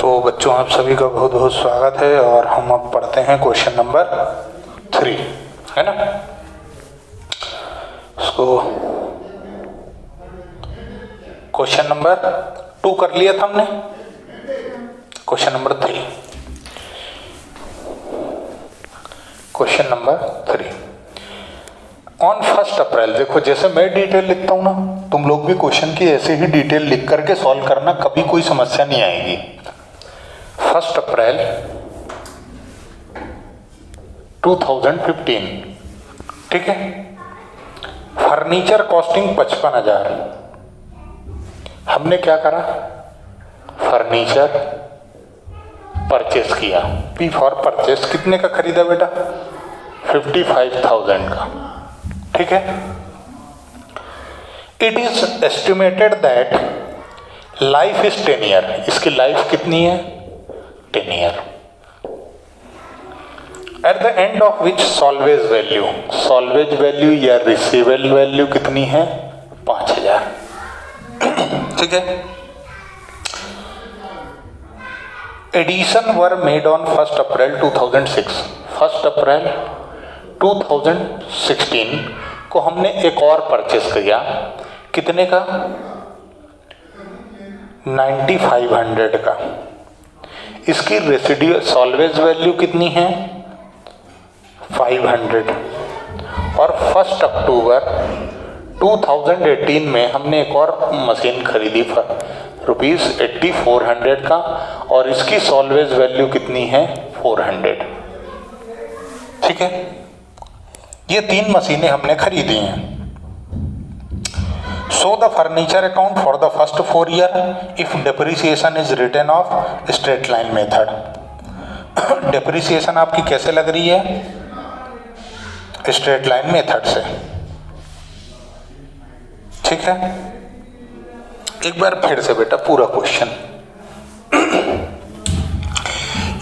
तो बच्चों आप सभी का बहुत बहुत स्वागत है और हम अब पढ़ते हैं क्वेश्चन नंबर 3, है ना। इसको क्वेश्चन नंबर 2 कर लिया था हमने, question number 3, question number 3 on 1 अप्रैल। देखो जैसे मैं डिटेल लिखता हूं ना, तुम लोग भी क्वेश्चन की ऐसे ही डिटेल लिख करके सॉल्व करना, कभी कोई समस्या नहीं आएगी। 1 अप्रैल 2015, ठीक है। Furniture costing 55,000। हमने क्या करा, फर्नीचर परचेस किया। पी फॉर परचेस कितने का खरीदा बेटा, 55,000 का, ठीक है। It is estimated that life is 10 year. इसकी लाइफ कितनी है, 10 year. At the end of which salvage value या रिसीवेबल वैल्यू कितनी है, 5,000, ठीक है। एडिशन वर मेड ऑन 1 अप्रैल 2006। 1 अप्रैल 2016 को हमने एक और परचेस किया, कितने का, 9500 का। इसकी रेसिड्यू सॉल्वेज वैल्यू कितनी है, 500। और 1 अक्टूबर 2018 में हमने एक और मशीन खरीदी ₹8400 का, और इसकी सॉल्वेज वैल्यू कितनी है, 400, ठीक है। ये 3 मशीनें हमने खरीदी हैं। So the furniture account for the first 4 year if depreciation is written off straight line method. Depreciation आपकी कैसे लग रही है, स्ट्रेट लाइन मेथड से, ठीक है। एक बार फिर से बेटा पूरा क्वेश्चन।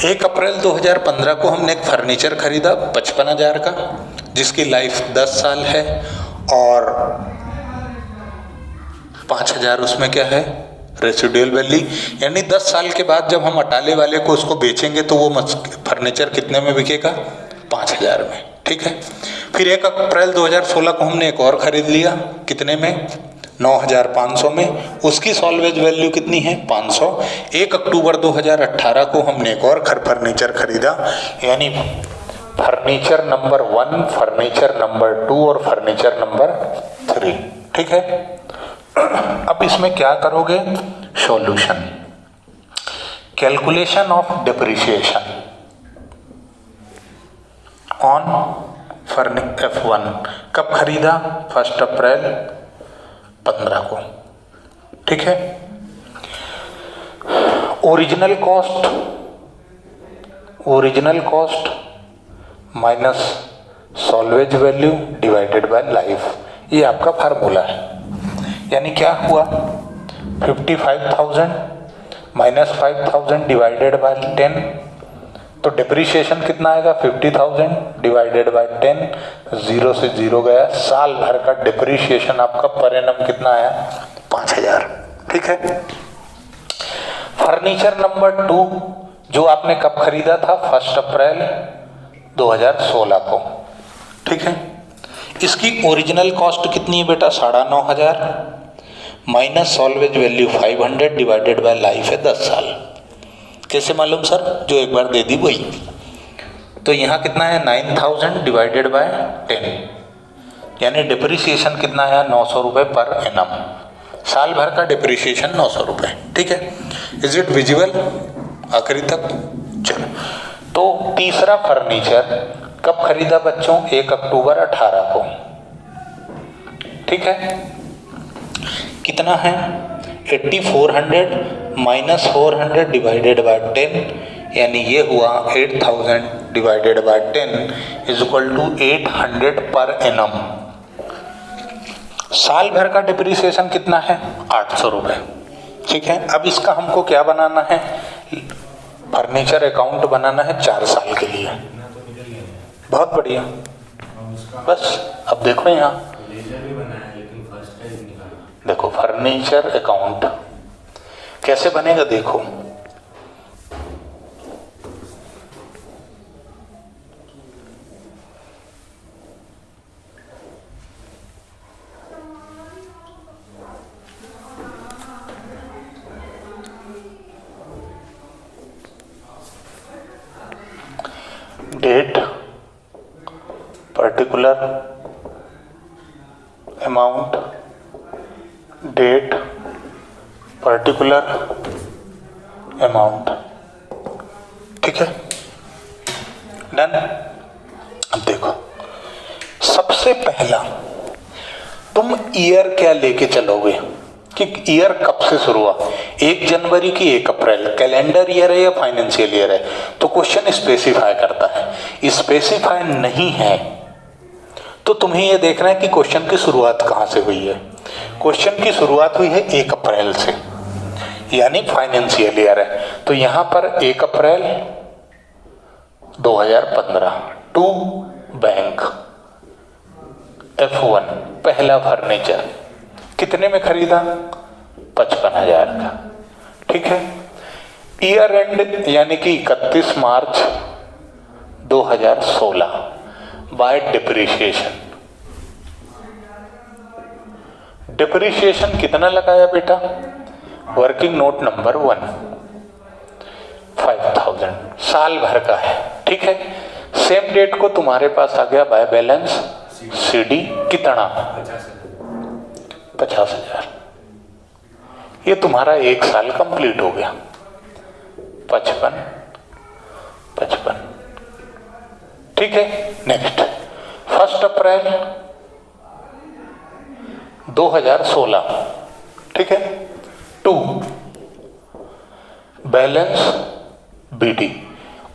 1 अप्रैल 2015 को हमने एक फर्नीचर खरीदा 55,000 का, जिसकी लाइफ 10 साल है, और 5,000 उसमें क्या है, रेसिडुअल वैल्यू। यानी 10 साल के बाद जब हम अटाले वाले को उसको बेचेंगे तो वो फर्नीचर कितने में बिकेगा, 5,000 में, ठीक है। फिर 1 अप्रैल 2016 को हमने एक और खरीद लिया, कितने में, 9,500 में। उसकी सॉल्वेज वैल्यू कितनी है, 500। 1 अक्टूबर 2018 को हमने एक और फर्नीचर खरीदा, यानी फर्नीचर नंबर 1, फर्नीचर नंबर 2 और फर्नीचर नंबर 3, ठीक है। अब इसमें क्या करोगे, solution, calculation of depreciation on F1। कब खरीदा, 1 अप्रैल 15 को, ठीक है। Original cost minus salvage value divided by life, ये आपका फार्मूला है। यानी क्या हुआ, 55,000 माइनस 5,000 डिवाइडेड बाय 10, तो डिप्रिसिएशन कितना आएगा, 50,000 डिवाइडेड बाय 10, 0 से 0 गया। साल भर का डिप्रिसिएशन आपका पर एनम कितना आया, 5,000, ठीक है। फर्नीचर नंबर 2 जो आपने कब खरीदा था, 1 अप्रैल 2016 को, ठीक है। इसकी ओरिजिनल कॉस्ट कितनी है बेटा, 9,500 minus salvage value 500 divided by life है 10 साल। कैसे मालूम सर, जो एक बार दे दी वही। तो यहाँ कितना है, 9,000 डिवाइडेड बाय 10, यानी डिप्रिसिएशन कितना आया, 900 रुपये पर एनम। साल भर का डिप्रिसिएशन 900 रुपये, ठीक है। इज इट विजिबल आखिरी तक, चलो। तो तीसरा फर्नीचर कब खरीदा बच्चों, 1 अक्टूबर 18 को, ठीक है। कितना है, 8400 माइनस 400 डिवाइडेड बाय 10, यानी ये हुआ 8,000 divided by 10 is equal to 800 per annum. साल भर का डिप्रिसिएशन कितना है, 800 रुपये, ठीक है। अब इसका हमको क्या बनाना है, फर्नीचर अकाउंट बनाना है 4 साल के लिए। बहुत बढ़िया, बस अब देखो यहाँ, देखो फर्नीचर अकाउंट कैसे बनेगा, देखो date particular amount, date particular amount. ठीक है, डन। अब देखो, सबसे पहला तुम ईयर क्या लेके चलोगे कि ईयर कब से शुरू हुआ, 1 जनवरी की 1 अप्रैल, कैलेंडर ईयर है या फाइनेंशियल ईयर है। तो क्वेश्चन स्पेसिफाई करता है, स्पेसिफाई नहीं है तो तुम्हें यह देखना है कि क्वेश्चन की शुरुआत कहां से हुई है। क्वेश्चन की शुरुआत हुई है 1 अप्रैल से, यानी फाइनेंशियल ईयर है। तो यहां पर 1 अप्रैल 2015, टू बैंक, F1 पहला फर्नीचर कितने में खरीदा, 55,000 का। ठीक है, ईयर एंड यानी कि 31 मार्च 2016 बाय डिप्रिसिएशन। डिप्रिसिएशन कितना लगाया बेटा, वर्किंग नोट नंबर 1 5000, साल भर का है। ठीक है, सेम डेट को तुम्हारे पास आ गया बाय बैलेंस CD कितना, 50,000। ये तुम्हारा 1 साल कंप्लीट हो गया, 55। ठीक है, नेक्स्ट 1 अप्रैल 2016। ठीक है, to balance BD,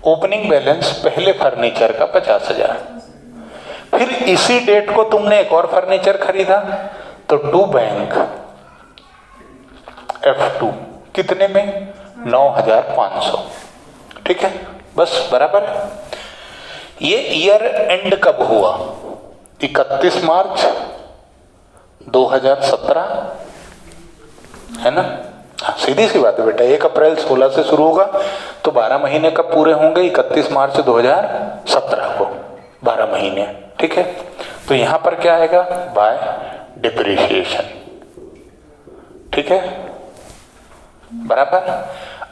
opening balance पहले फर्नीचर का 50,000। फिर इसी डेट को तुमने एक और फर्नीचर खरीदा, तो टू बैंक F2 कितने में, 9,500। ठीक है, बस बराबर है। ये ईयर एंड कब हुआ, 31 मार्च 2017, है ना। सीधी सी बात है बेटा, 1 अप्रैल 16 से शुरू होगा तो 12 महीने कब पूरे होंगे, 31 मार्च 2017 को, 12 महीने। ठीक है, तो यहां पर क्या आएगा, बाय डिप्रिसिएशन। ठीक है, बराबर।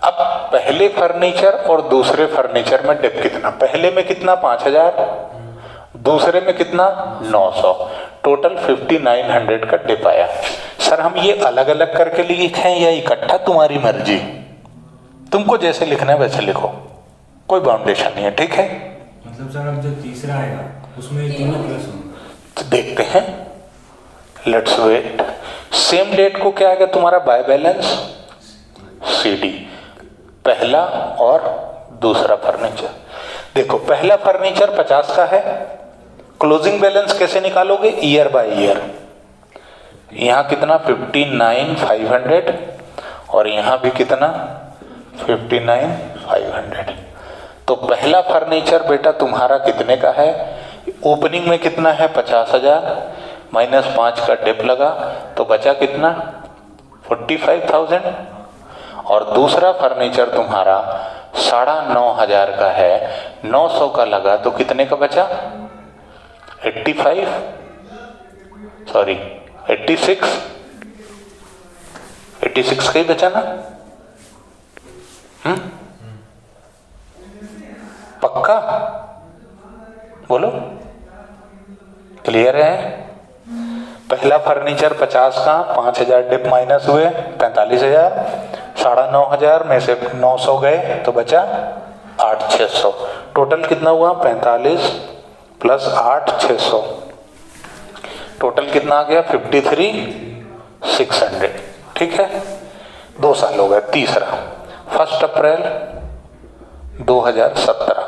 अब पहले फर्नीचर और दूसरे फर्नीचर में डिप कितना, पहले में कितना 5,000, दूसरे में कितना 900, टोटल 5900 का डिप आया। सर हम ये अलग अलग करके लिखें या इकट्ठा, तुम्हारी मर्जी, तुमको जैसे लिखना है वैसे लिखो, कोई बाउंडेशन नहीं है। ठीक है, मतलब सर अब जो तीसरा आएगा उसमें तीनों प्लस होंगे, तो देखते हैं, लेट्स वेट। सेम डेट को क्या आएगा तुम्हारा, बाय बैलेंस CD, पहला और दूसरा फर्नीचर। देखो पहला फर्नीचर 50 का है, क्लोजिंग बैलेंस कैसे निकालोगे, ईयर बाय ईयर। यहां कितना 59,500 और यहां भी कितना 59,500। तो पहला फर्नीचर बेटा तुम्हारा कितने का है, ओपनिंग में कितना है 50,000, -5 का डिप लगा तो बचा कितना 45,000। और दूसरा फर्नीचर तुम्हारा 9,500 का है, 900 का लगा तो कितने का बचा 86 का ही बचा ना। पक्का बोलो, क्लियर है। पहला फर्नीचर 50 का, 5,000 डिप माइनस हुए 45,000, 9,500 में से 900 गए तो बचा 8,600, टोटल कितना हुआ 45 प्लस 8,600, टोटल कितना आ गया 53,600। ठीक है, 2 साल हो गए। तीसरा 1 अप्रैल 2017,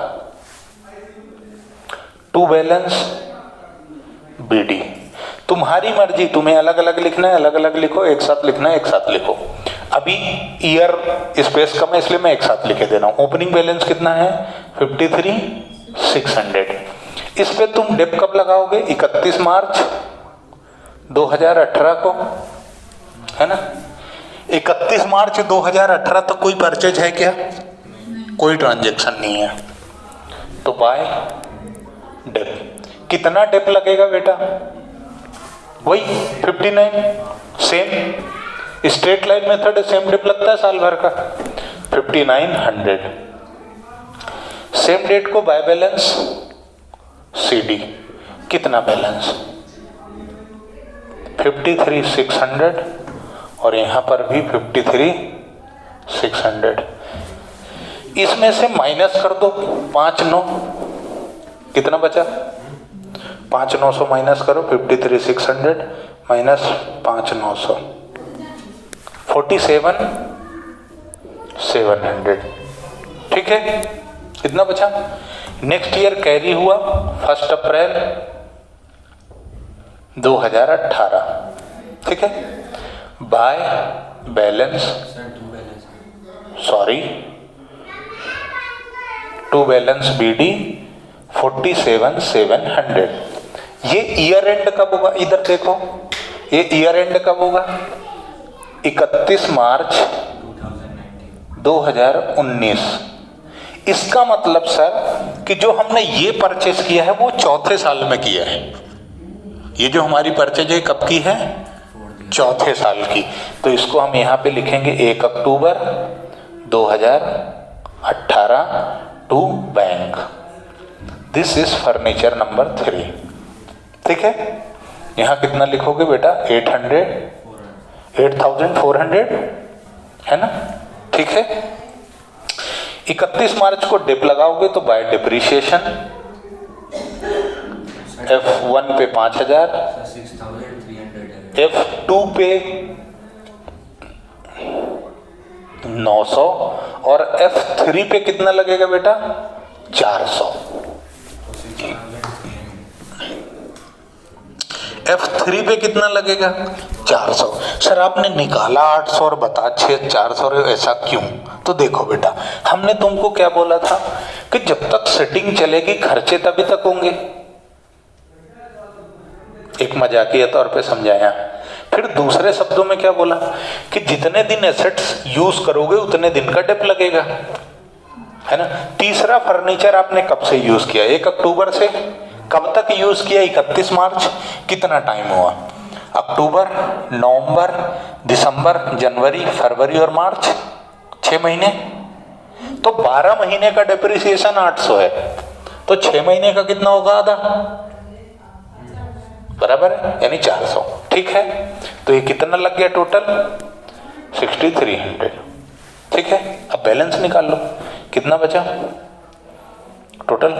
टू बैलेंस BD, तुम्हारी मर्जी, तुम्हें अलग अलग लिखना है अलग अलग लिखो, एक साथ लिखना है एक साथ लिखो। अभी ईयर स्पेस कम है इसलिए मैं एक साथ लिखे दे रहा हूं। ओपनिंग बैलेंस कितना है 53,600। इस पे तुम डिप कब लगाओगे 31 मार्च 2018 को, है ना। 31 मार्च 2018 तक कोई परचेज है क्या, कोई ट्रांजैक्शन नहीं है, तो बाय डिप। कितना डिप लगेगा बेटा, वही 59, same straight line method, same dep लगता है साल भर का 5900। सेम डेट को बाय बैलेंस CD, कितना बैलेंस 53,600 और यहाँ पर भी 53,600। इसमें से माइनस कर दो 5,900, कितना बचा 5,900 माइनस करो 53,600 माइनस 5,900 47,700। ठीक है, कितना बचा। नेक्स्ट ईयर कैरी हुआ 1 अप्रैल 2018। ठीक है, by balance sorry to balance BD 47,700। ये ईयर एंड कब होगा, इधर देखो, ये ईयर एंड कब होगा 31 मार्च 2019। इसका मतलब सर कि जो हमने ये परचेस किया है वो चौथे साल में किया है। ये जो हमारी परचेज है कब की है, चौथे साल की। तो इसको हम यहाँ पे लिखेंगे 1 October 2018 to bank. This is furniture number 3। ठीक है, यहाँ कितना लिखोगे बेटा 8,400 है ना। ठीक है, 31 मार्च को डिप लगाओगे तो बाय डिप्रिसिएशन F1 पे 5,000, F2 पे 900 और F3 पे कितना लगेगा बेटा 400। F3 पे कितना लगेगा 400। सर आपने निकाला 800 और बता 400, ऐसा क्यों। तो देखो बेटा, हमने तुमको क्या बोला था कि जब तक सेटिंग चलेगी खर्चे तभी तक होंगे। एक मजाकिया तौर पे समझाया। फिर दूसरे शब्दों में क्या बोला कि जितने दिन एसेट्स यूज करोगे उतने दिन का डिप लगेगा, है ना। तीसरा फर्नीचर आपने कब से यूज किया, 1 अक्टूबर से कब तक यूज किया 31 मार्च। कितना टाइम हुआ, अक्टूबर, नवंबर, दिसंबर, जनवरी, फरवरी और मार्च, 6 महीने। तो 12 महीने का डिप्रिसिएशन 800 है, तो 6 महीने का कितना होगा आधा, बराबर है, यानी 400। ठीक है, तो ये कितना लग गया टोटल 6,300। ठीक है, अब बैलेंस निकाल लो, कितना बचा टोटल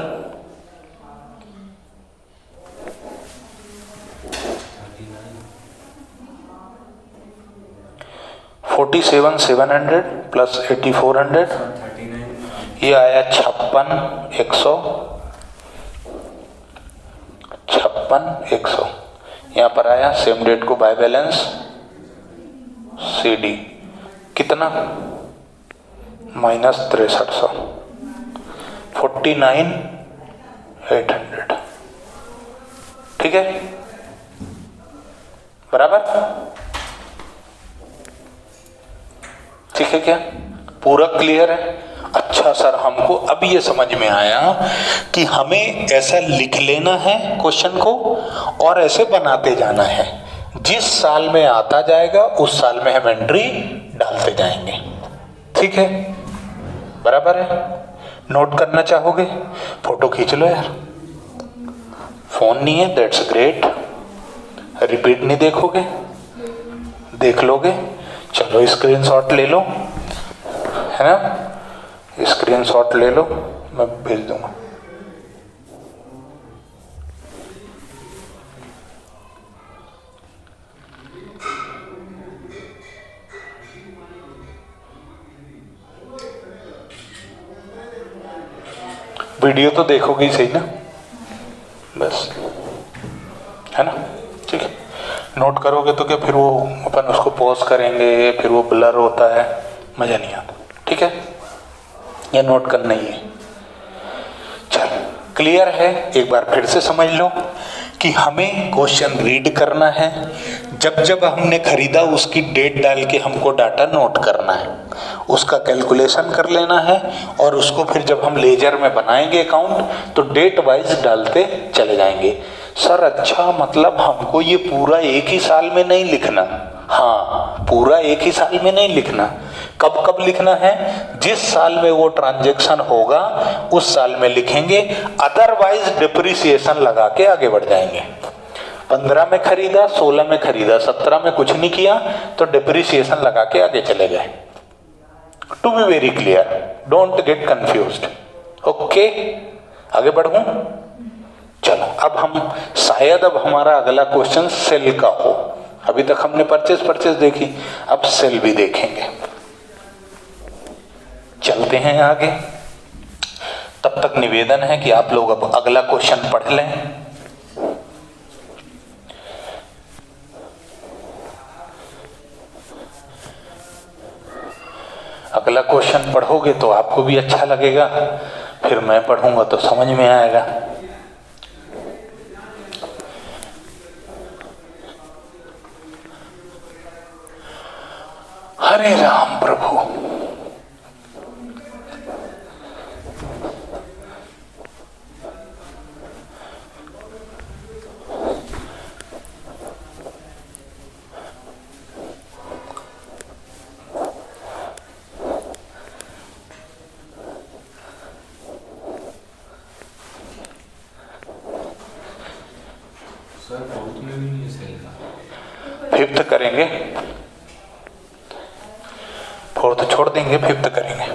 47,700 प्लस 8,400, ये आया 56,100। यहाँ पर आया सेम डेट को बाय बैलेंस CD, कितना माइनस 6300, 49,800। ठीक है, बराबर। ठीक है, क्या पूरा क्लियर है। अच्छा सर, हमको अब ये समझ में आया कि हमें ऐसा लिख लेना है क्वेश्चन को और ऐसे बनाते जाना है। जिस साल में आता जाएगा उस साल में हम एंट्री डालते जाएंगे। ठीक है, बराबर है। नोट करना चाहोगे, फोटो खींच लो यार। फोन नहीं है, दैट्स ग्रेट। रिपीट नहीं देखोगे, देख लोगे। चलो स्क्रीनशॉट ले लो, है ना, स्क्रीनशॉट ले लो, मैं भेज दूंगा। वीडियो तो देखोगे सही ना, बस, है ना। ठीक है, नोट करोगे तो क्या फिर वो अपन उसको पॉज करेंगे, फिर वो ब्लर होता है, मज़ा नहीं आता। ठीक है, ये नोट करना ही है। चल क्लियर है, एक बार फिर से समझ लो कि हमें क्वेश्चन रीड करना है। जब जब हमने खरीदा उसकी डेट डाल के हमको डाटा नोट करना है, उसका कैलकुलेशन कर लेना है और उसको फिर जब हम लेजर में बनाएंगे अकाउंट तो डेट वाइज डालते चले जाएंगे। सर अच्छा, मतलब हमको ये पूरा एक ही साल में नहीं लिखना। हाँ, पूरा एक ही साल में नहीं लिखना, कब कब लिखना है? जिस साल में वो ट्रांजैक्शन होगा उस साल में लिखेंगे, अदरवाइज डिप्रिसिएशन लगा के आगे बढ़ जाएंगे। 15 में खरीदा, 16 में खरीदा, 17 में कुछ नहीं किया तो डिप्रिसिएशन लगा के आगे चले गए। To be very clear, don't get confused. Okay, आगे बढ़ूं? चलो अब हम शायद अब हमारा अगला क्वेश्चन सेल का हो। अभी तक हमने परचेज देखी, अब सेल भी देखेंगे। चलते हैं आगे। तब तक निवेदन है कि आप लोग अब अगला क्वेश्चन पढ़ लें। अगला क्वेश्चन पढ़ोगे तो आपको भी अच्छा लगेगा, फिर मैं पढ़ूंगा तो समझ में आएगा। हरे राम प्रभु। सर फोर्थ में भी नहीं है सेल का। फिफ्थ करेंगे, फोर्थ छोड़ देंगे, फिफ्थ करेंगे।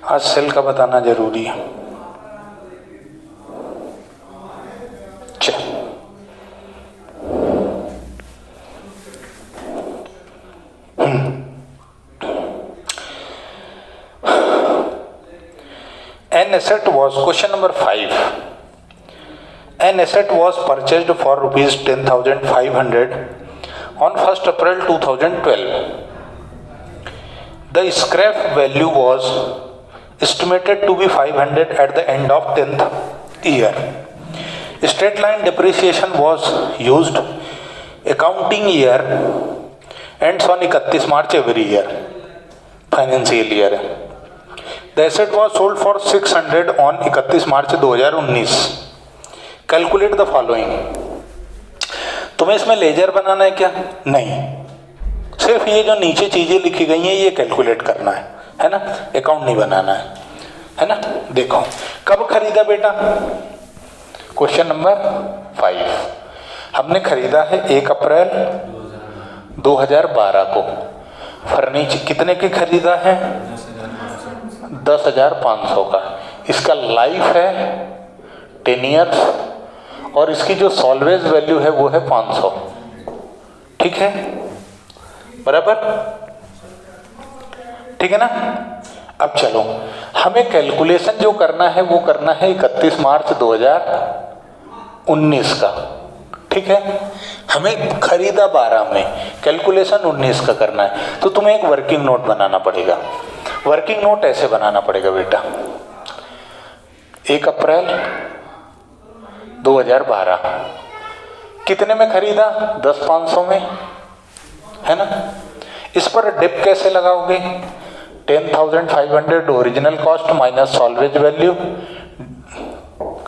आज सेल का बताना जरूरी है। चल An asset was, question number 5. An asset was purchased for rupees 10,500 on 1st April 2012. The scrap value was estimated to be 500 at the end of 10th year. Straight line depreciation was used. Accounting year ends on 31 March every year. Financial year. The asset was sold for 600 on 31 March 2019. Calculate the following. तुम्हें इसमें laser बनाना है क्या? नहीं, सिर्फ ये जो नीचे चीजें लिखी गई हैं ये कैलकुलेट करना है ना, अकाउंट नहीं बनाना है ना। देखो कब खरीदा बेटा? Question number 5। हमने खरीदा है 1 अप्रैल 2012 को। फर्नीचर कितने के खरीदा है? 10,500 का। इसका लाइफ है 10 ईयर्स और इसकी जो सॉल्वेज वैल्यू है वो है 500। ठीक है, बराबर, ठीक है ना। अब चलो हमें कैलकुलेशन जो करना है वो करना है 31 मार्च 2019 का। ठीक है, हमें खरीदा 12 में, कैलकुलेशन 19 का करना है। तो तुम्हें एक वर्किंग नोट बनाना पड़ेगा। वर्किंग नोट ऐसे बनाना पड़ेगा बेटा, 1 अप्रैल 2012 कितने में खरीदा? 10,500 में, है ना। इस पर डिप कैसे लगाओगे? 10,500 original cost minus salvage value,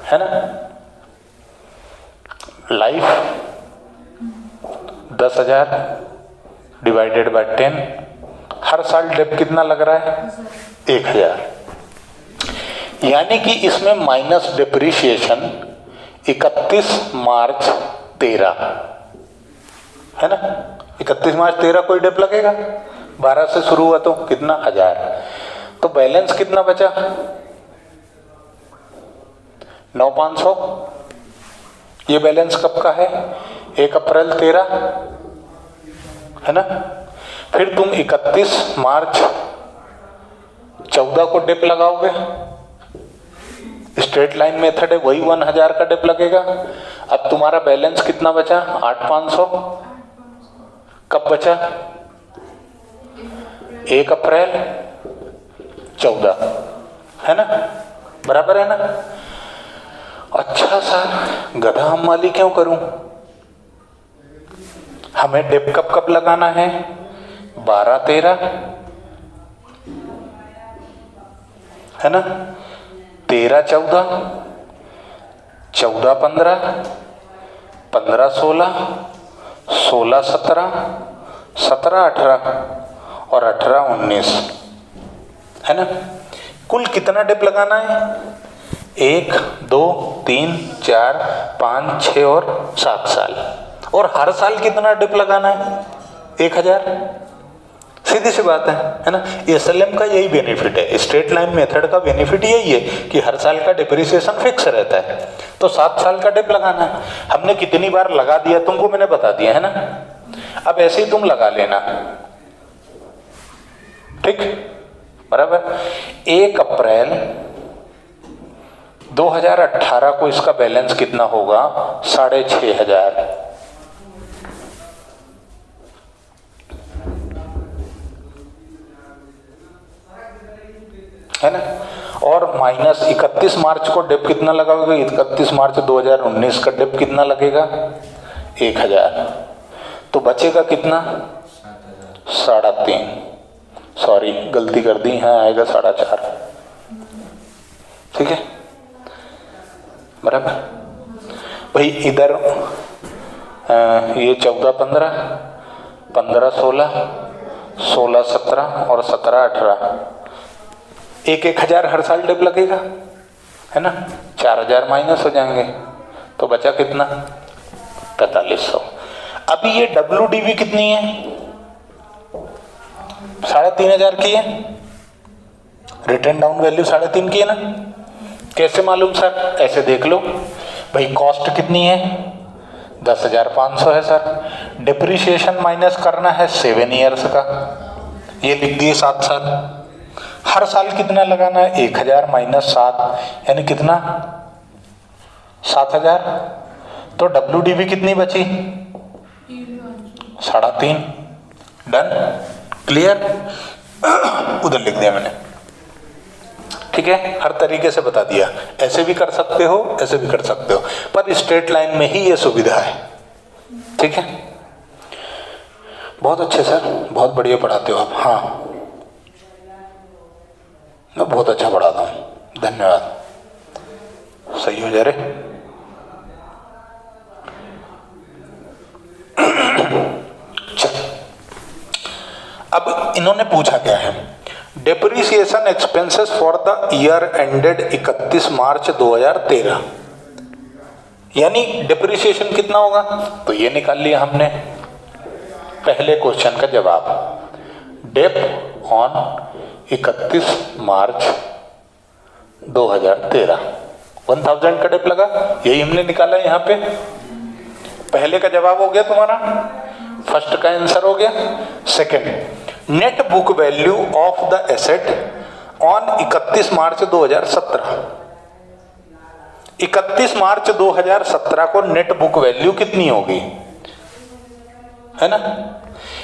है ना। Life 10,000 divided by 10। हर साल डिप कितना लग रहा है? 1,000। यानी कि इसमें माइनस डिप्रिशिएशन 31 मार्च 13, है ना। 31 मार्च 13 कोई डिप लगेगा? 12 से शुरू हुआ तो कितना? 1000। तो बैलेंस कितना बचा? 9,500। ये बैलेंस कब का है? 1 अप्रैल 13, है ना। फिर तुम 31 मार्च 14 को डिप लगाओगे, स्ट्रेट लाइन मेथड है, वही 1000 का डिप लगेगा। अब तुम्हारा बैलेंस कितना बचा? 8,500। कब बचा? 1 अप्रैल 14, है ना, बराबर है ना। अच्छा सर गधा हम वाली क्यों करूं? हमें डिप कब कब लगाना है? 12-13, है ना। 13-14, 14-15, 15-16, 16-17, 17, 18 और 18, 19, है ना। कुल कितना डिप लगाना है? 1, 2, 3, 4, 5, 6 और 7 साल। और हर साल कितना डिप लगाना है? 1000। सीधी सी बात है ना। एसएलएम का यही बेनिफिट है, स्ट्रेट लाइन मेथड का बेनिफिट यही है कि हर साल का डिप्रिसिएशन फिक्स रहता है, तो 7 साल का डिप लगाना है। हमने कितनी बार लगा दिया तुमको मैंने बता दिया है ना। अब ऐसे ही तुम लगा लेना, ठीक, बराबर। 1 अप्रैल 2018 को इसका बैलेंस कितना होगा? 6500, है ना। और माइनस 31 मार्च को डिप कितना लगाओगे? 31 मार्च 2019 का डिप कितना लगेगा? 1000। तो बचेगा कितना? 3.5। सॉरी गलती कर दी, हाँ आएगा 4.5, ठीक है, बराबर। भाई इधर ये 14, 15, 15, 16, 16, 17 और 17, 18, 1000 हर साल डिप लगेगा, है ना। 4000 माइनस हो जाएंगे, तो बचा कितना? 4500। अभी ये WDV कितनी है? 3500 की है। रिटर्न डाउन वैल्यू 3.5 की है ना। कैसे मालूम सर? ऐसे देख लो भाई, कॉस्ट कितनी है? 10,500 है सर। डिप्रिसिएशन माइनस करना है 7 ईयर्स का, ये लिख दिए 7 साल। हर साल कितना लगाना है? 1000 माइनस 7, यानी कितना? 7000। तो WDV कितनी बची? 3.5। Done, clear. उधर लिख दिया मैंने, ठीक है। हर तरीके से बता दिया, ऐसे भी कर सकते हो, ऐसे भी कर सकते हो, पर स्ट्रेट लाइन में ही ये सुविधा है, ठीक है। बहुत अच्छे सर, बहुत बढ़िया पढ़ाते हो आप। हाँ, मैं बहुत अच्छा पढ़ाता हूँ, धन्यवाद। सही हो जा रहे। अब इन्होंने पूछा क्या है? Depreciation expenses for the year ended 31 मार्च 2013, यानी डेप्रिसिएशन कितना होगा? तो ये निकाल लिया हमने पहले क्वेश्चन का जवाब। डेप ऑन 31 मार्च 2013, 1000 का डेप लगा, यही हमने निकाला यहाँ पे। पहले का जवाब हो गया तुम्हारा, फर्स्ट का आंसर हो गया। Second, net book value of the asset on 31 मार्च 2017। 31 मार्च 2017 को नेट बुक वैल्यू कितनी होगी, है ना।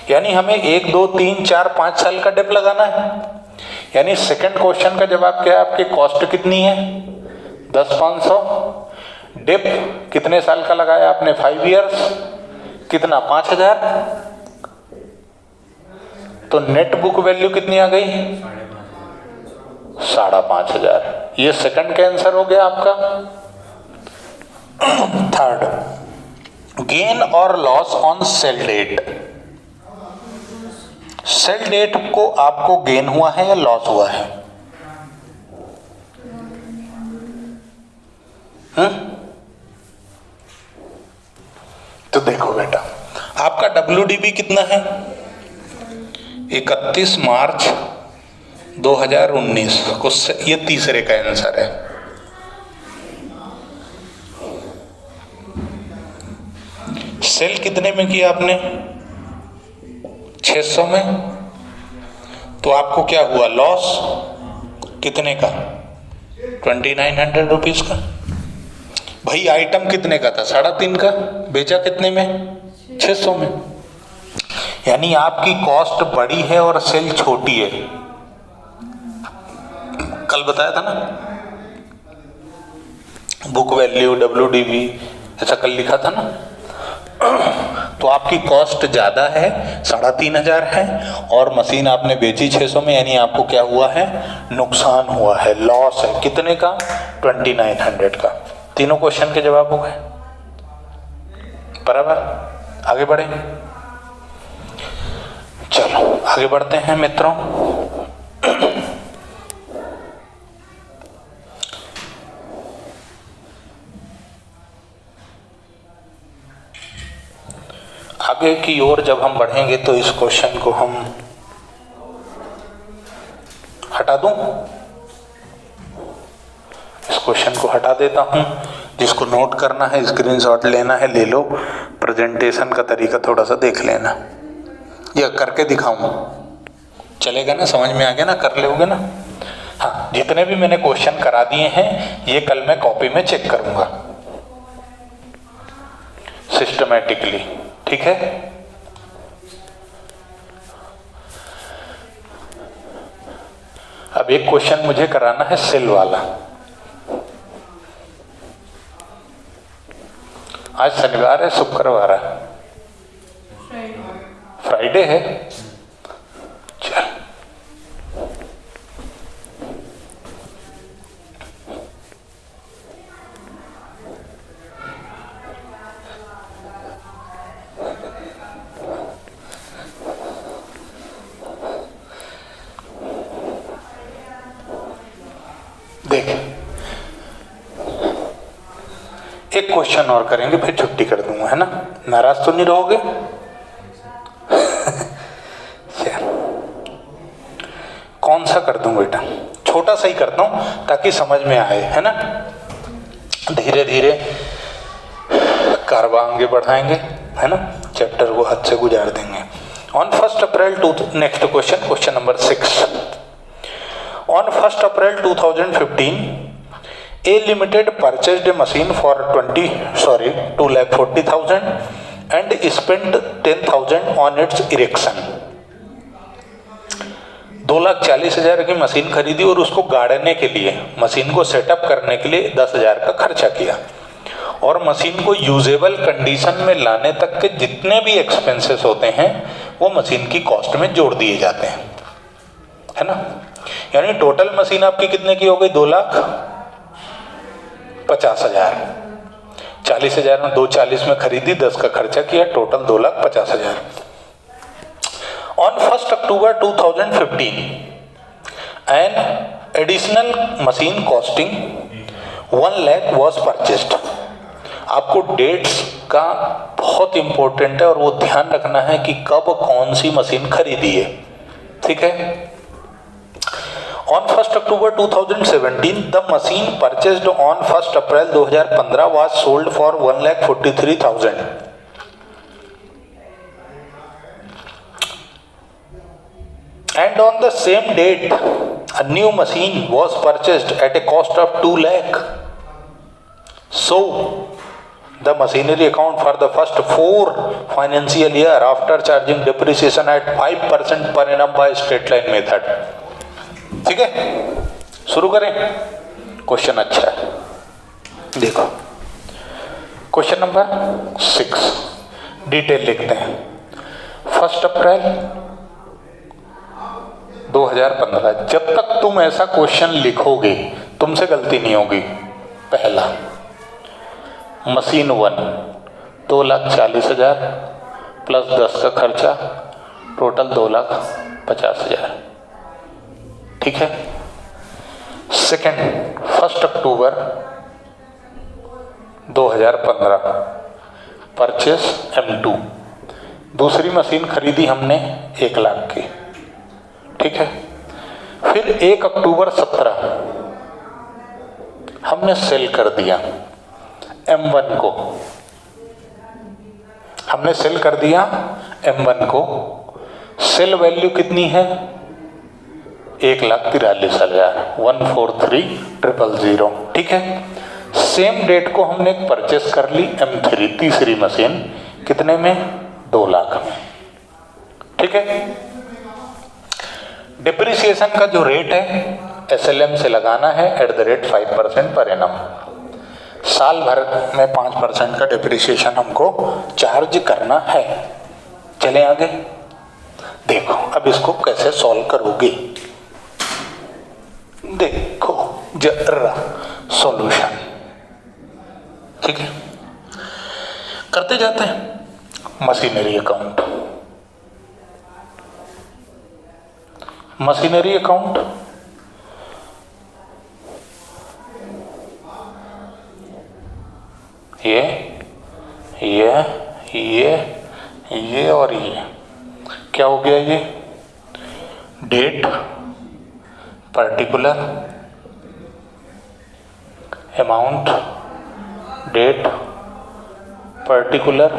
यानी हमें 1, 2, 3, 4, 5 साल का डेप लगाना है। यानी सेकंड क्वेश्चन का जवाब क्या है? आपकी कॉस्ट कितनी है? 10,500। डेप कितने साल का लगाया आपने? 5 इयर्स। कितना? 5000। तो नेट बुक वैल्यू कितनी आ गई? 5,500। ये सेकंड का आंसर हो गया आपका। थर्ड, गेन और loss on sale date. Sale date को आपको गेन हुआ है या लॉस हुआ है? तो देखो बेटा, आपका WDV कितना है? 31 मार्च 2019 को, ये तीसरे का आंसर है। सेल कितने में किया आपने? 600 में। तो आपको क्या हुआ? लॉस कितने का? 2900 रुपीज का। भाई आइटम कितने का था? 3.5 का। बेचा कितने में? 600 में। यानी आपकी कॉस्ट बड़ी है और सेल छोटी है। कल बताया था ना, बुक वैल्यू WDV ऐसा कल लिखा था ना। तो आपकी कॉस्ट ज्यादा है, 3,500 है, और मशीन आपने बेची 600 में, यानी आपको क्या हुआ है? नुकसान हुआ है, लॉस है। कितने का? 2900 का। तीनों क्वेश्चन के जवाब हो गए, बराबर। आगे बढ़े। आगे बढ़ते हैं मित्रों। आगे की ओर जब हम बढ़ेंगे तो इस क्वेश्चन को हम हटा दूं, इस क्वेश्चन को हटा देता हूं। जिसको नोट करना है, स्क्रीनशॉट लेना है ले लो, प्रेजेंटेशन का तरीका थोड़ा सा देख लेना, या करके दिखाऊं, चलेगा ना? समझ में आ गया ना? कर लोगे ना? हाँ, जितने भी मैंने क्वेश्चन करा दिए हैं ये कल मैं कॉपी में चेक करूंगा सिस्टमैटिकली, ठीक है? अब एक क्वेश्चन मुझे कराना है सेल वाला। आज शनिवार है, शुक्रवार है, फ्राइडे है। चल देख, एक क्वेश्चन और करेंगे फिर छुट्टी कर दूंगा, है ना? नाराज तो नहीं रहोगे? कौन सा कर दूं बेटा? छोटा सा ही करता हूं ताकि समझ में आए, है ना? धीरे धीरे कारवां आगे बढ़ाएंगे, है ना? चैप्टर को हाथ से गुजार देंगे। On 1 April next question, question number 6। On 1 April 2015, A Limited purchased a machine for 2,40,000 and spent 10,000 on its erection. 2,40,000 की मशीन खरीदी और उसको गाड़ने के लिए, मशीन को सेटअप करने के लिए 10,000 का खर्चा किया, और मशीन को यूजेबल कंडीशन में लाने तक के जितने भी एक्सपेंसेस होते हैं वो मशीन की कॉस्ट में जोड़ दिए जाते हैं, है ना? यानी टोटल मशीन आपकी कितने की हो गई? 2,50,000। 40,000 में 2,40 में खरीदी, 10 का खर्चा किया, total 2,50,000। On 1 October 2015 an additional machine costing 1 lakh was purchased. आपको डेट्स का बहुत इंपॉर्टेंट है और वो ध्यान रखना है कि कब कौन सी मशीन खरीदी है, ठीक है? On 1 October 2017, the machine purchased on 1 April 2015 was sold for 1,43,000. And on the same date, a new machine was purchased at a cost of 2 lakh. So, the machinery account for the first 4 financial year after charging depreciation at 5% per annum by straight line method. ठीक है, शुरू करें। Question अच्छा है, देखो question number 6, detail लिखते हैं। 1 अप्रैल 2015, जब तक तुम ऐसा क्वेश्चन लिखोगे तुमसे गलती नहीं होगी। पहला, मशीन 1 2,40,000 प्लस 10 का खर्चा, टोटल 2,50,000, ठीक है? सेकेंड, 1 अक्टूबर 2015 परचेस M2, दूसरी मशीन खरीदी हमने 1 लाख की, ठीक है? फिर 1 अक्टूबर 17 हमने सेल कर दिया M1 को, हमने सेल कर दिया M1 को। सेल वैल्यू कितनी है? 1,43,000, 143,000, ठीक है? सेम डेट को हमने परचेस कर ली M3, तीसरी मशीन, कितने में? 2 लाख में, ठीक है? डिप्रिसिएशन का जो रेट है SLM से लगाना है @5% पर एनम। साल भर में 5% का डिप्रिसिएशन हमको चार्ज करना है। चलें आगे, देखो अब इसको कैसे सॉल्व करोगे। देखो जरा सॉल्यूशन, ठीक है? करते जाते हैं। मशीनरी अकाउंट, मशीनरी अकाउंट, ये और ये क्या हो गया? ये date, particular, amount, date, particular,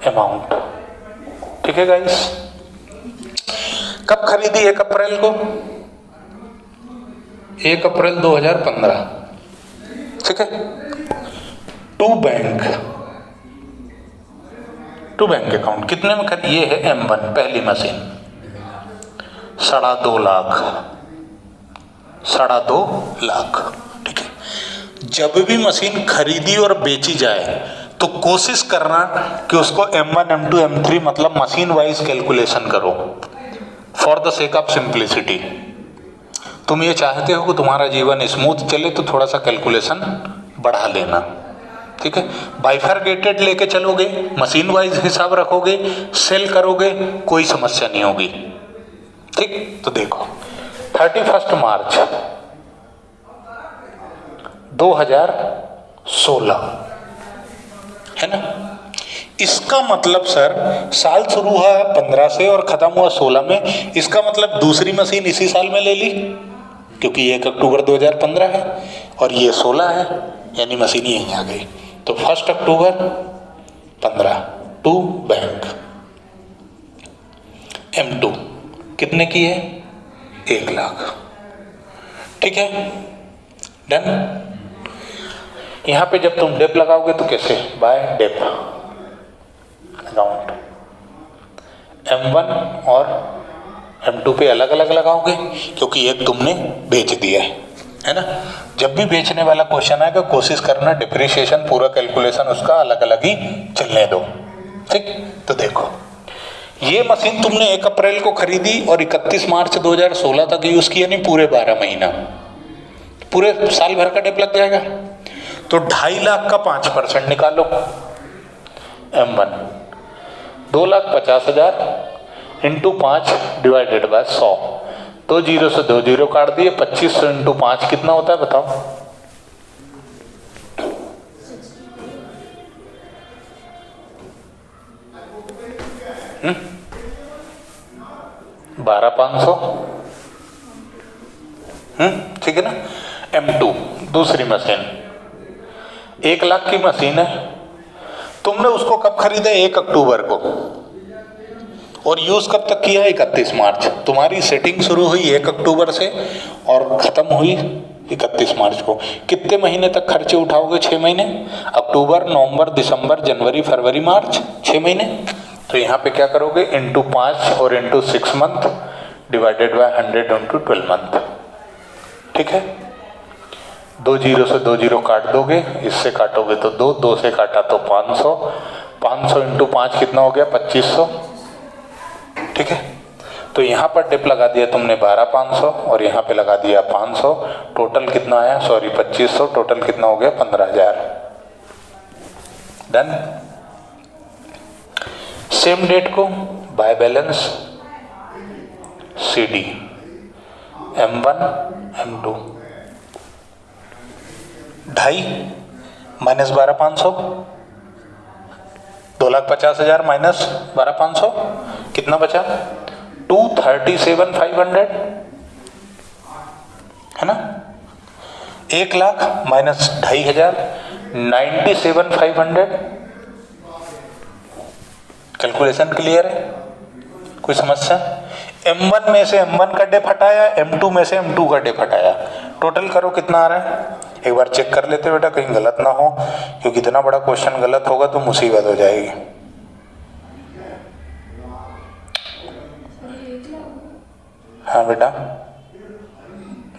amount. ठीक है गाइस। कब खरीदी? 1 अप्रैल को, 1 अप्रैल 2015। ठीक है। टू बैंक अकाउंट कितने में खरीदी? ये है M1 पहली मशीन, 2.5 लाख, 2.5 लाख। ठीक है। जब भी मशीन खरीदी और बेची जाए तो कोशिश करना कि उसको M1 M2 M3 मतलब मशीन वाइज कैलकुलेशन करो, for the sake of simplicity. तुम ये चाहते हो कि तुम्हारा जीवन स्मूथ चले तो थोड़ा सा कैलकुलेशन बढ़ा लेना। ठीक है। बाइफरगेटेड लेके चलोगे, मशीन वाइज हिसाब रखोगे, सेल करोगे, कोई समस्या नहीं होगी। ठीक। तो देखो 31 मार्च 2016 है ना। इसका मतलब सर साल शुरू हुआ 15 से और खत्म हुआ 16 में, इसका मतलब दूसरी मशीन इसी साल में ले ली, क्योंकि 1 अक्टूबर 2015 है और ये 16 है, यानी मशीन यहीं आ गई। तो 1 अक्टूबर 15 टू बैंक। M2 कितने की है? 1 लाख। ठीक है, डन। यहां पे जब तुम डेप लगाओगे तो कैसे? Bye Depp account. M1 और M2 पे अलग अलग लगाओगे, क्योंकि एक तुमने बेच दिया है ना। जब भी बेचने वाला क्वेश्चन आएगा कोशिश करना डिप्रिसिएशन पूरा कैलकुलेशन उसका अलग अलग ही चलने दो। ठीक। तो देखो ये मशीन तुमने 1 अप्रैल को खरीदी और 31 मार्च 2016 तक यूज किया, नहीं पूरे 12 महीना, पूरे साल भर का डेप लग जाएगा। तो 2.5 लाख का 5% निकालो। M1 2,50,000 into 5 divided by 100, 2 zero से 2 जीरो काट दिए, 2500 इंटू 5 कितना होता है बताओ? 12,500। ठीक है ना। M2 दूसरी मशीन 1 लाख की मशीन है, तुमने उसको कब खरीदा? 1 अक्टूबर को, और यूज कब तक किया? 31 मार्च। तुम्हारी सेटिंग शुरू हुई 1 अक्टूबर से और खत्म हुई 31 मार्च को। कितने महीने तक खर्चे उठाओगे? 6 महीने, अक्टूबर, नवंबर, दिसंबर, जनवरी, फरवरी, मार्च, 6 महीने। तो यहाँ पे क्या करोगे? इंटू 5 और into 6 month divided by 100 into 12 month. ठीक है। 2 जीरो से 2 जीरो काट दोगे, इससे काटोगे तो 2, 2 से काटा तो 500, 500 इंटू 5 कितना हो गया? 2500। ठीक है। तो यहाँ पर डिप लगा दिया तुमने 12,500 और यहाँ पे लगा दिया 500, टोटल कितना आया? 2500, टोटल कितना हो गया? 15,000। डन। सेम डेट को by balance CD M1 M2 2.5 minus 12,500, 2,50,000 minus 12,500 कितना बचा? 237,500 है ना। 1 लाख माइनस 2,500 97,500। कैलकुलेशन क्लियर है? कोई समस्या? M1 में से M1 का डेप हटाया, M2 में से M2 का डेप हटाया, टोटल करो कितना आ रहा है? एक बार चेक कर लेते बेटा, कहीं गलत ना हो, क्योंकि इतना बड़ा क्वेश्चन गलत होगा तो मुसीबत हो जाएगी। हाँ बेटा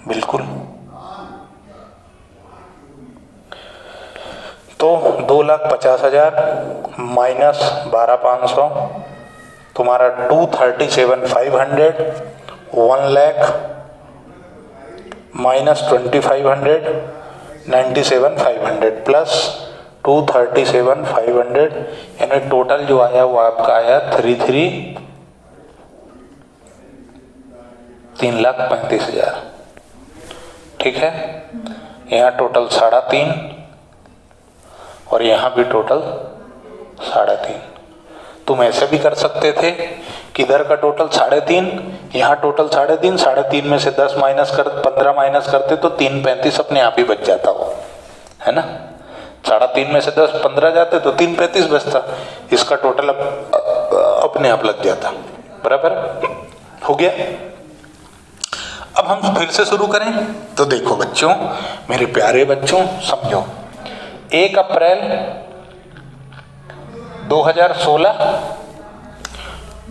बिल्कुल। तो 2,50,000 माइनस 12,500 तुम्हारा 237,500, 1 लाख माइनस 2,500 97,500 प्लस 237,500, यानी टोटल जो आया वो आपका आया 33,000। 3,35,000, ठीक है। यहाँ टोटल 3.5 और यहाँ भी टोटल 3.5। तुम ऐसे भी कर सकते थे कि इधर का टोटल 3.5, यहाँ टोटल 3.5, 3.5 में से 10 माइनस कर 15 माइनस करते तो 3.35 अपने आप ही बच जाता वो, है ना। 3.5 में से 10 15 जाते तो 3.35 बचता, इसका टोटल अपने आप लग जाता। बराबर हो गया। अब हम फिर से शुरू करें तो देखो बच्चों, मेरे प्यारे बच्चों समझो, 1 अप्रैल 2016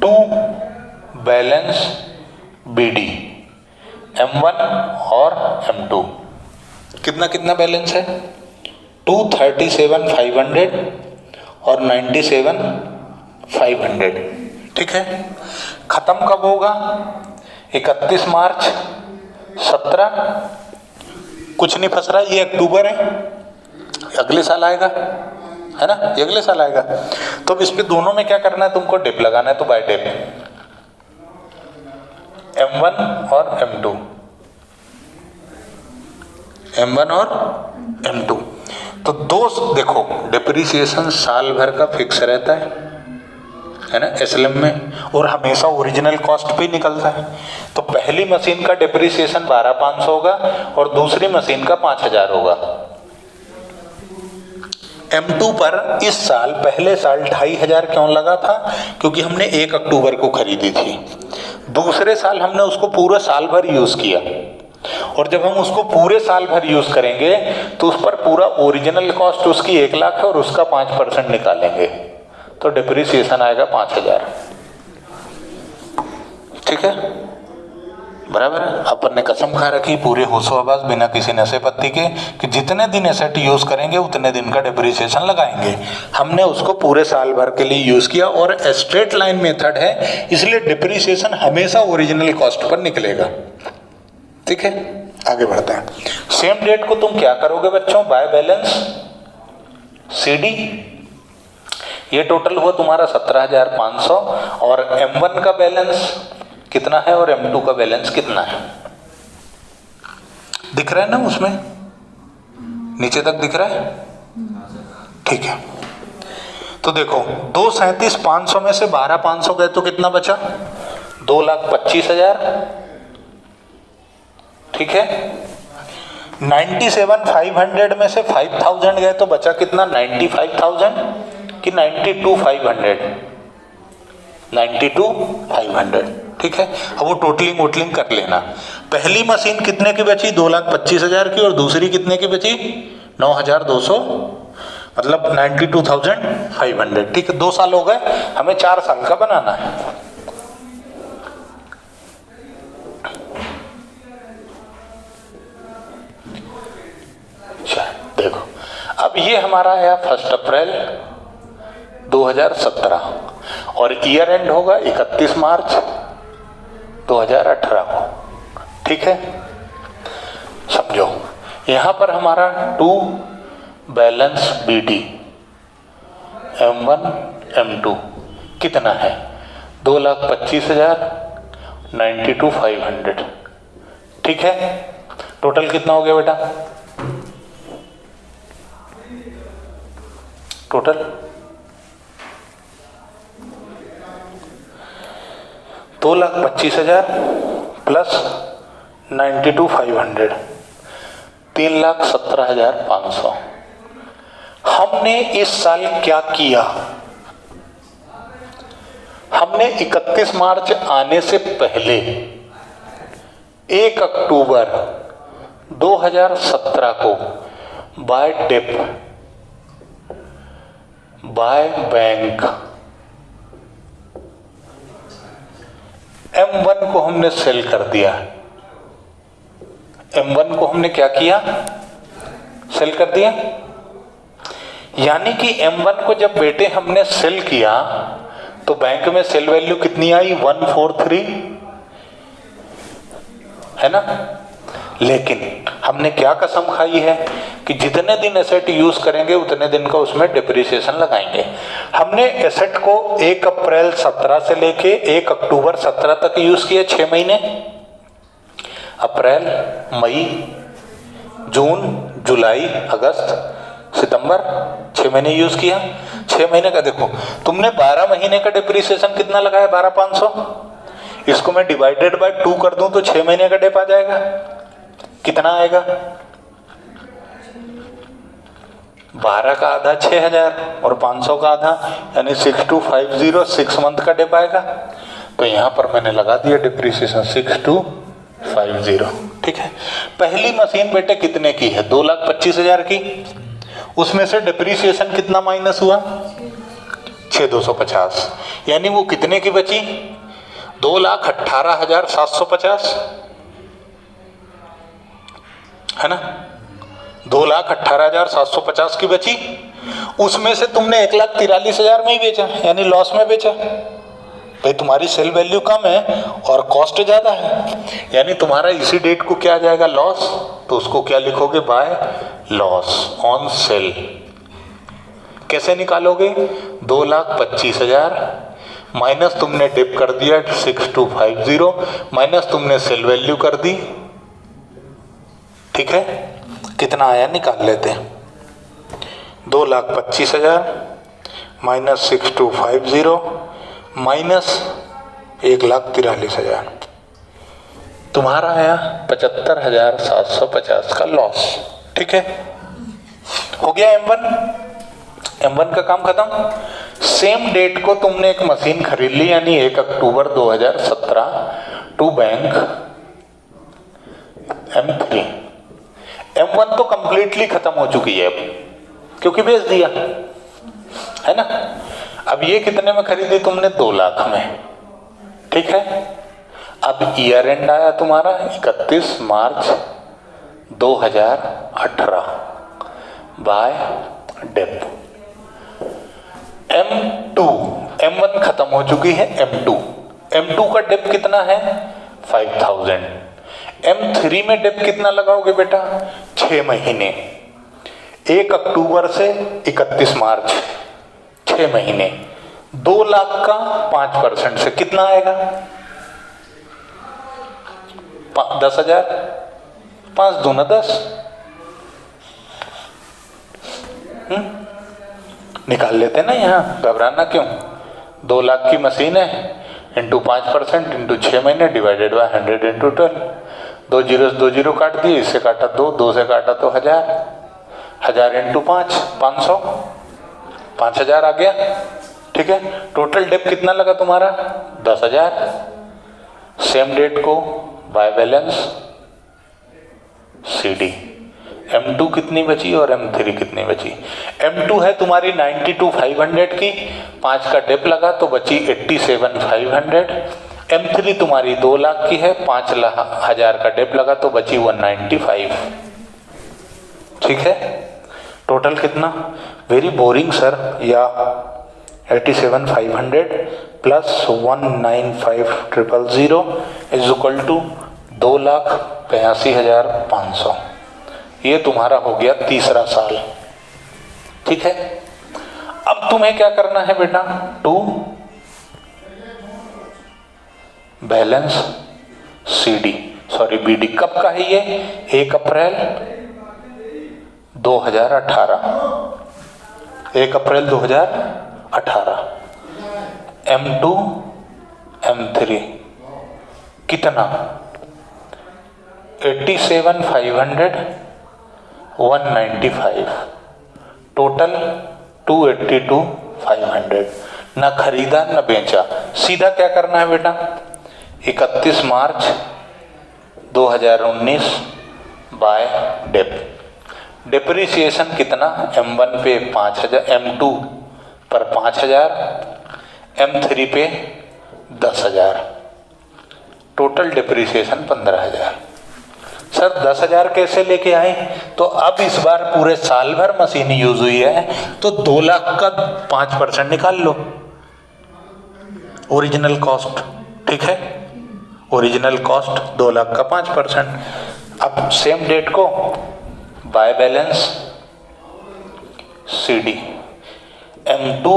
टू बैलेंस BD M1 और M2 कितना कितना बैलेंस है, 237,500 और 97,500, ठीक है। खत्म कब होगा, 31 मार्च 17, कुछ नहीं फंस रहा, ये अक्टूबर है, अगले साल आएगा, है ना, ये अगले साल आएगा। तो अब इस पे दोनों में क्या करना है, तुमको डिप लगाना है, तो बाय डिप M1 और M2, M1 और M2। तो दो देखो, डिप्रिसिएशन साल भर का फिक्स रहता है ना एसएलएम में, और हमेशा ओरिजिनल कॉस्ट पे निकलता है। तो पहली मशीन का डिप्रिसिएशन 12,500 होगा और दूसरी मशीन का 5,000 होगा। M2 पर इस साल पहले साल 2,500 क्यों लगा था, क्योंकि हमने 1 अक्टूबर को खरीदी थी। दूसरे साल हमने उसको पूरा साल भर यूज किया, और जब हम उसको पूरे साल भर यूज करेंगे तो उस पर पूरा ओरिजिनल कॉस्ट उसकी 1 लाख है और उसका 5% निकालेंगे, तो डिप्रिसिएशन आएगा 5,000, ठीक है। बराबर है। अपन ने कसम खा रखी पूरे होशो-हवास बिना किसी नशे पत्ती के कि जितने दिन एसेट यूज करेंगे उतने दिन का डिप्रिसिएशन लगाएंगे। हमने उसको पूरे साल भर के लिए यूज किया, और स्ट्रेट लाइन मेथड है, इसलिए डिप्रिसिएशन हमेशा ओरिजिनल कॉस्ट पर निकलेगा, ठीक है। आगे बढ़ते हैं। सेम डेट को तुम क्या करोगे बच्चों, बाय बैलेंस CD, ये टोटल हुआ तुम्हारा 17,500, और M1 का बैलेंस कितना है और M2 का बैलेंस कितना है, दिख रहा है ना, उसमें नीचे तक दिख रहा है, ठीक है। तो देखो 2,37,500 में से 12,500 गए तो कितना बचा, 2,25,000, ठीक है। 97,500 में से 5,000 गए तो बचा कितना, 95,000 कि 92,500, 92,500, ठीक है। अब वो टोटलिंग वोटलिंग कर लेना। पहली मशीन कितने की बची, 2,25,000 की, और दूसरी कितने की बची, 9,200, मतलब 92,500, ठीक है। 2 साल हो गए, हमें 4 साल का बनाना है। अच्छा देखो, अब ये हमारा आया 1 अप्रैल 2017 और ईयर एंड होगा 31 मार्च 2018 को, ठीक है। समझो, यहां पर हमारा to balance BD M1 M2 कितना है, 2,25,000, 92,500, ठीक है। टोटल कितना हो गया बेटा, टोटल 2,25,000 प्लस 92,500, 3,17,500। हमने इस साल क्या किया, हमने 31 मार्च आने से पहले 1 अक्टूबर 2017 को bye dip by bank M1 को हमने सेल कर दिया। M1 को हमने क्या किया, सेल कर दिया। यानी कि M1 को जब बेटे हमने सेल किया तो बैंक में सेल वैल्यू कितनी आई, 143, है ना। लेकिन हमने क्या कसम खाई है कि जितने दिन एसेट यूज करेंगे उतने दिन का उसमें डिप्रिसिएशन लगाएंगे। हमने एसेट को 1 अप्रैल 17 से लेके 1 अक्टूबर 17 तक यूज किया, 6 महीने, अप्रैल, मई, जून, जुलाई, अगस्त, सितंबर, 6 महीने यूज किया। 6 महीने का देखो, तुमने 12 महीने का डिप्रिसिएशन कितना लगाया, 12,500। इसको मैं डिवाइडेड बाय 2 कर दूं तो 6 महीने का डिप आ जाएगा। कितना आएगा, 12 का आधा 6,000 और 500 का आधा, यानी 6250, 6 मंथ का डिप आएगा। तो यहां पर मैंने लगा दिया डिप्रिसिएशन 6250। ठीक है। पहली मशीन बेटे कितने की है, 2,25,000 की। उसमें से डिप्रिसिएशन कितना माइनस हुआ, 6,250, यानी वो कितने की बची, 2,18,750, है ना। 2,18,750 की बची। उसमें से तुमने 1,43,000 में ही बेचा, यानी लॉस में बेचा। भाई तुम्हारी सेल वैल्यू कम है और कॉस्ट ज्यादा है, यानी तुम्हारा इसी डेट को क्या आ जाएगा, लॉस। तो उसको क्या लिखोगे, बाय लॉस ऑन सेल। कैसे निकालोगे, 2,25,000 माइनस तुमने डिप कर दिया 6250, माइनस तुमने सेल वैल्यू कर दी। ठीक है, कितना आया निकाल लेते हैं। 2,25,000 माइनस 6250 माइनस 1,43,000, तुम्हारा आया 75,750 का लॉस। ठीक है, हो गया M1 का काम खत्म। सेम डेट को तुमने एक मशीन खरीद ली, यानी 1 अक्टूबर 2017 टू बैंक M3। M1 तो कंप्लीटली खत्म हो चुकी है अब, क्योंकि बेच दिया, है ना। अब ये कितने में खरीदी तुमने, 2 लाख में। ठीक है, अब ईयर एंड आया तुम्हारा 31 मार्च 2018 बाय डिप। M1 खत्म हो चुकी है, M2 का डिप कितना है, 5,000। M3 में डिप कितना लगाओगे बेटा, 6 महीने, 1 अक्टूबर से 31 मार्च, 6 महीने। 2 लाख का 5% से कितना आएगा, 10,000। 5 दूना 10, निकाल लेते ना, यहाँ घबराना क्यों। 2 लाख की मशीन है, इंटू 5% इंटू 6 महीने डिवाइडेड बाय 100 इंटू 12। 2 जीरो काट दिए, इससे काटा 2 से काटा तो 1,000 इंटू 5, 500, 5,000 आ गया। ठीक है, टोटल डिप कितना लगा तुम्हारा, 10,000। सेम डेट को बाय बैलेंस CD। M2 कितनी बची और M3 कितनी बची। M2 है तुम्हारी 92,500 की, 5 का डिप लगा तो बची 87,500। M3 तुम्हारी 2 लाख की है, 5,000 का डिप लगा तो बची 195। ठीक है, टोटल कितना, वेरी बोरिंग सर, या 87,500 प्लस 195,000 इज इक्वल टू 2,82,500। ये तुम्हारा हो गया तीसरा साल। ठीक है, अब तुम्हें क्या करना है बेटा, टू बैलेंस BD। कब का है ये, 1 अप्रैल 2018, 1 अप्रैल 2018। M2 M3 कितना, 87,500, 195, टोटल 282,500। ना खरीदा ना बेचा, सीधा क्या करना है बेटा, 31 मार्च 2019 बाय डिप। डिप्रिसिएशन कितना, M1 पे 5,000, M2 पर 5,000, M3 पे 10,000, टोटल डिप्रिसिएशन 15,000। सर 10,000 कैसे लेके आए, तो अब इस बार पूरे साल भर मशीन यूज हुई है, तो 2 लाख का 5% निकाल लो, ओरिजिनल कॉस्ट। ठीक है, ओरिजिनल कॉस्ट 2 लाख का 5%। अब सेम डेट को बाय बैलेंस CD। M2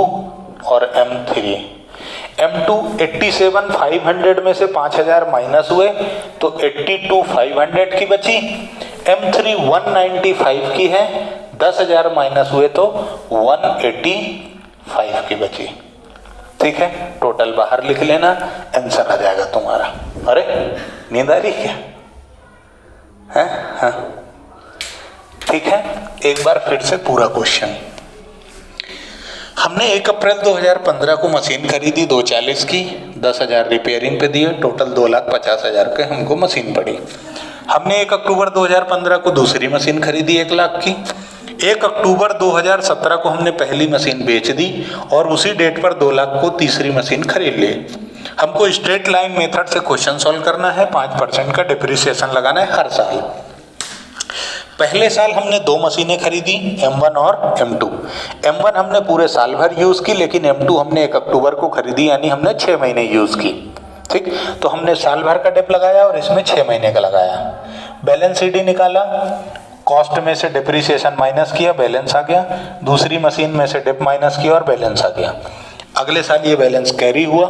और M3, M2 87,500 में से 5,000 माइनस हुए तो 82,500 की बची। M3 195 की है, 10,000 माइनस हुए तो 185 की बची। ठीक है, टोटल बाहर लिख लेना, आंसर आ जाएगा तुम्हारा। अरे नींद आ रही क्या है? हाँ ठीक है, एक बार फिर से पूरा क्वेश्चन। हमने 1 अप्रैल 2015 को मशीन खरीदी 240 की, 10,000 रिपेयरिंग पे दिए, टोटल 2,50,000 के हमको मशीन पड़ी। हमने 1 अक्टूबर 2015 को दूसरी मशीन खरीदी 1 लाख की। 1 अक्टूबर 2017 को हमने पहली मशीन बेच दी और उसी डेट पर 2 लाख को तीसरी मशीन खरीद ली। हमको स्ट्रेट लाइन मेथड से क्वेश्चन सॉल्व करना है, 5% का डिप्रिसिएशन लगाना है हर साल। पहले साल हमने 2 मशीनें खरीदी, M1 और M2। M1 हमने पूरे साल भर यूज की, लेकिन M2 हमने 1 अक्टूबर को खरीदी, यानी हमने 6 महीने यूज की। ठीक, तो हमने साल भर का डिप लगाया और इसमें 6 महीने का लगाया। बैलेंस शीट निकाला, कॉस्ट में से डिप्रिसिएशन माइनस किया, बैलेंस आ गया। दूसरी मशीन में से डिप माइनस किया और बैलेंस आ गया। अगले साल ये बैलेंस कैरी हुआ,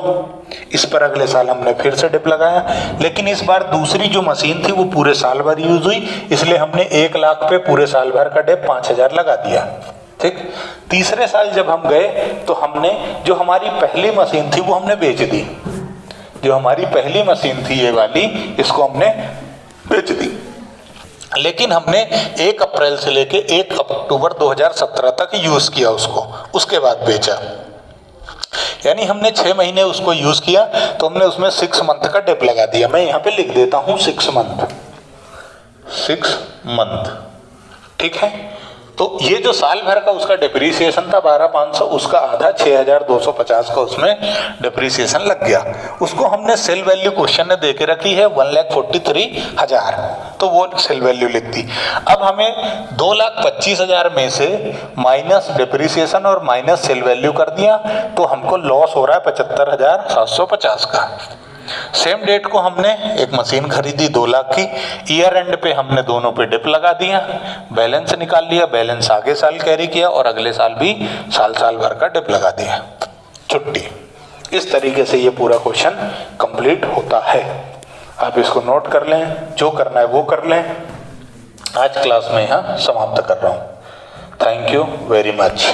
इस पर अगले साल हमने फिर से डिप लगाया, लेकिन इस बार दूसरी जो मशीन थी वो पूरे साल भर यूज हुई, इसलिए हमने 1 लाख पे पूरे साल भर का डिप 5,000 लगा दिया। ठीक, तीसरे साल जब हम गए तो हमने जो हमारी पहली मशीन थी वो हमने बेच दी। जो हमारी पहली मशीन थी ये वाली, इसको हमने बेच दी, लेकिन हमने 1 अप्रैल से लेके 1 अक्टूबर 2017 तक यूज किया उसको, उसके बाद बेचा। यानी हमने 6 महीने उसको यूज किया, तो हमने उसमें 6 मंथ का डिप लगा दिया। मैं यहाँ पे लिख देता हूँ 6 मंथ, 6 मंथ। ठीक है, तो ये जो साल भर का उसका डिप्रिसिएशन था 12,500, उसका आधा 6,250 का उसमें डिप्रिसिएशन लग गया। उसको हमने सेल वैल्यू क्वेश्चन ने देके रखी है 1,43,000, तो वो सेल वैल्यू लिख दी। अब हमें 2,25,000 में से माइनस डिप्रिसिएशन और माइनस सेल वैल्यू कर दिया, तो हमको लॉस हो रहा है 75,750 का। सेम डेट को हमने एक मशीन खरीदी 2 लाख की, ईयर एंड पे हमने दोनों पे डिप लगा दिया, बैलेंस निकाल लिया, बैलेंस आगे साल कैरी किया और अगले साल भी साल भर का डिप लगा दिया, छुट्टी। इस तरीके से ये पूरा क्वेश्चन कंप्लीट होता है। आप इसको नोट कर लें, जो करना है वो कर लें। आज क्लास में यहाँ समाप्त कर रहा हूँ। Thank you very much.